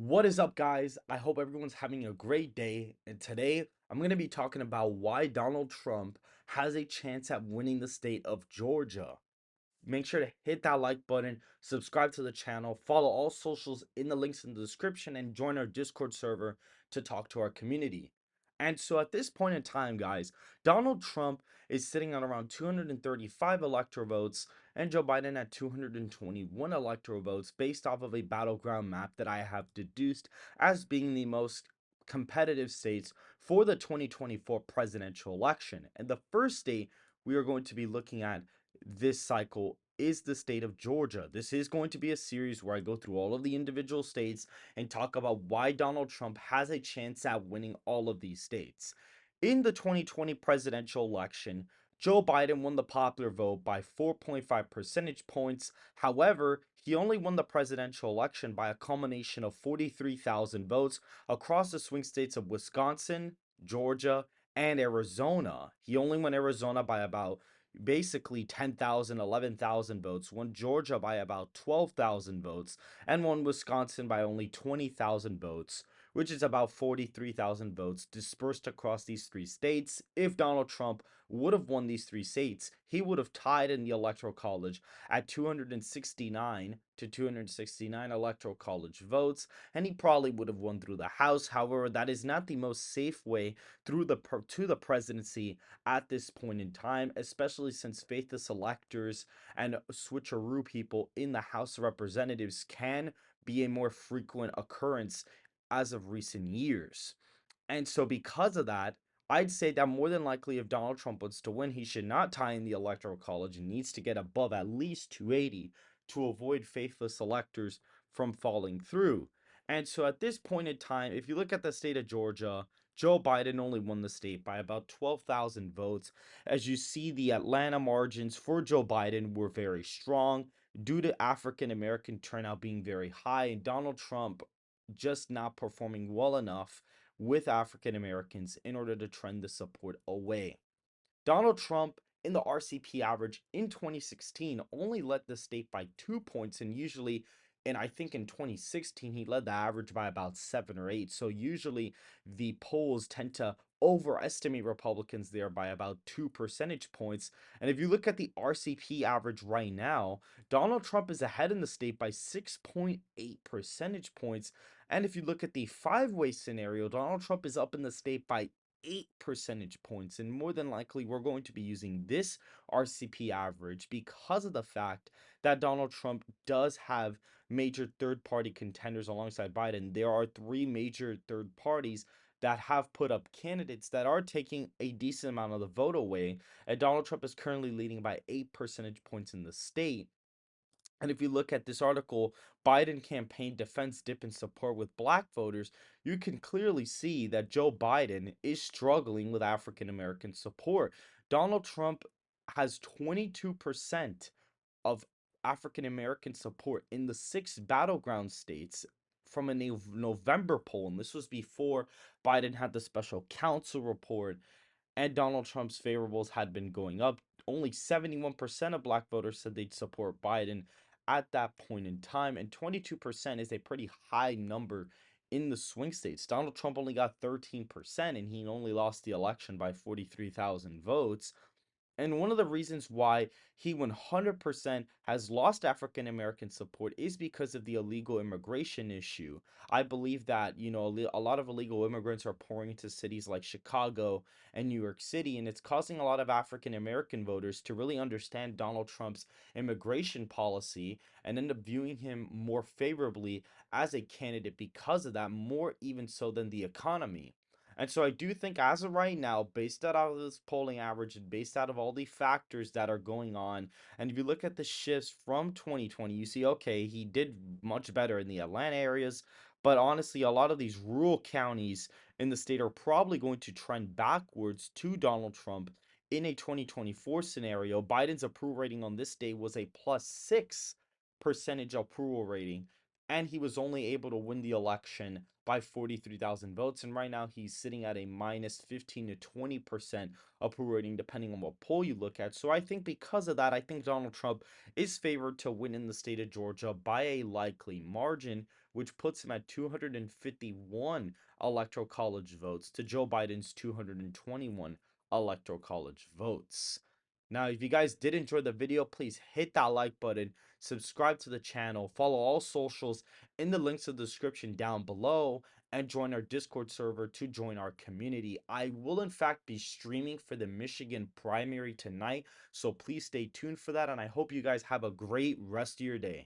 What is up, guys? I hope everyone's having a great day. And today I'm going to be talking about why Donald Trump has a chance at winning the state of Georgia. Make sure to hit that like button, subscribe to the channel, follow all socials in the links in the description, and join our Discord server to talk to our community. And so at this point in time, guys, Donald Trump is sitting on around 235 electoral votes and Joe Biden at 221 electoral votes based off of a battleground map that I have deduced as being the most competitive states for the 2024 presidential election. And the first state we are going to be looking at this cycle is the state of Georgia. This is going to be a series where I go through all of the individual states and talk about why Donald Trump has a chance at winning all of these states. In the 2020 presidential election, Joe Biden won the popular vote by 4.5 percentage points. However, he only won the presidential election by a culmination of 43,000 votes across the swing states of Wisconsin, Georgia, and Arizona. He only won Arizona by about basically 10,000, 11,000 votes, won Georgia by about 12,000 votes, and won Wisconsin by only 20,000 votes, which is about 43,000 votes dispersed across these three states. If Donald Trump would have won these three states, he would have tied in the Electoral College at 269 to 269 Electoral College votes, and he probably would have won through the House. However, that is not the most safe way through to the presidency at this point in time, especially since faithless electors and switcheroo people in the House of Representatives can be a more frequent occurrence as of recent years. And so, because of that, I'd say that more than likely, if Donald Trump wants to win, he should not tie in the Electoral College and needs to get above at least 280 to avoid faithless electors from falling through. And so, at this point in time, if you look at the state of Georgia, Joe Biden only won the state by about 12,000 votes. As you see, the Atlanta margins for Joe Biden were very strong due to African American turnout being very high and Donald Trump just not performing well enough with African Americans in order to trend the support away. Donald Trump in the RCP average in 2016 only led the state by 2 points, and usually, and I think in 2016, he led the average by about 7 or 8. So usually the polls tend to overestimate Republicans there by about 2 percentage points. And if you look at the RCP average right now, Donald Trump is ahead in the state by 6.8 percentage points. And if you look at the five-way scenario, Donald Trump is up in the state by 8 percentage points. And more than likely, we're going to be using this RCP average because of the fact that Donald Trump does have major third party contenders alongside Biden. There are three major third parties that have put up candidates that are taking a decent amount of the vote away. And Donald Trump is currently leading by 8 percentage points in the state. And if you look at this article, Biden campaign defense dip in support with black voters, you can clearly see that Joe Biden is struggling with African American support. Donald Trump has 22% of African American support in the six battleground states from a November poll. And this was before Biden had the special counsel report and Donald Trump's favorables had been going up. Only 71% of black voters said they'd support Biden at that point in time, and 22% is a pretty high number in the swing states. Donald Trump only got 13%, and he only lost the election by 43,000 votes. And one of the reasons why he 100% has lost African American support is because of the illegal immigration issue. I believe that, a lot of illegal immigrants are pouring into cities like Chicago and New York City, and it's causing a lot of African American voters to really understand Donald Trump's immigration policy and end up viewing him more favorably as a candidate because of that, more even so than the economy. And so I do think as of right now, based out of this polling average and based out of all the factors that are going on, and if you look at the shifts from 2020, you see, okay, he did much better in the Atlanta areas, but honestly, a lot of these rural counties in the state are probably going to trend backwards to Donald Trump in a 2024 scenario. Biden's approval rating on this day was a plus 6 percentage approval rating, and he was only able to win the election by 43,000 votes. And right now, he's sitting at a minus 15 to 20% approval rating, depending on what poll you look at. So I think because of that, I think Donald Trump is favored to win in the state of Georgia by a likely margin, which puts him at 251 electoral college votes to Joe Biden's 221 electoral college votes. Now, if you guys did enjoy the video, please hit that like button, subscribe to the channel, follow all socials in the links in the description down below, and join our Discord server to join our community. I will, in fact, be streaming for the Michigan primary tonight, so please stay tuned for that, and I hope you guys have a great rest of your day.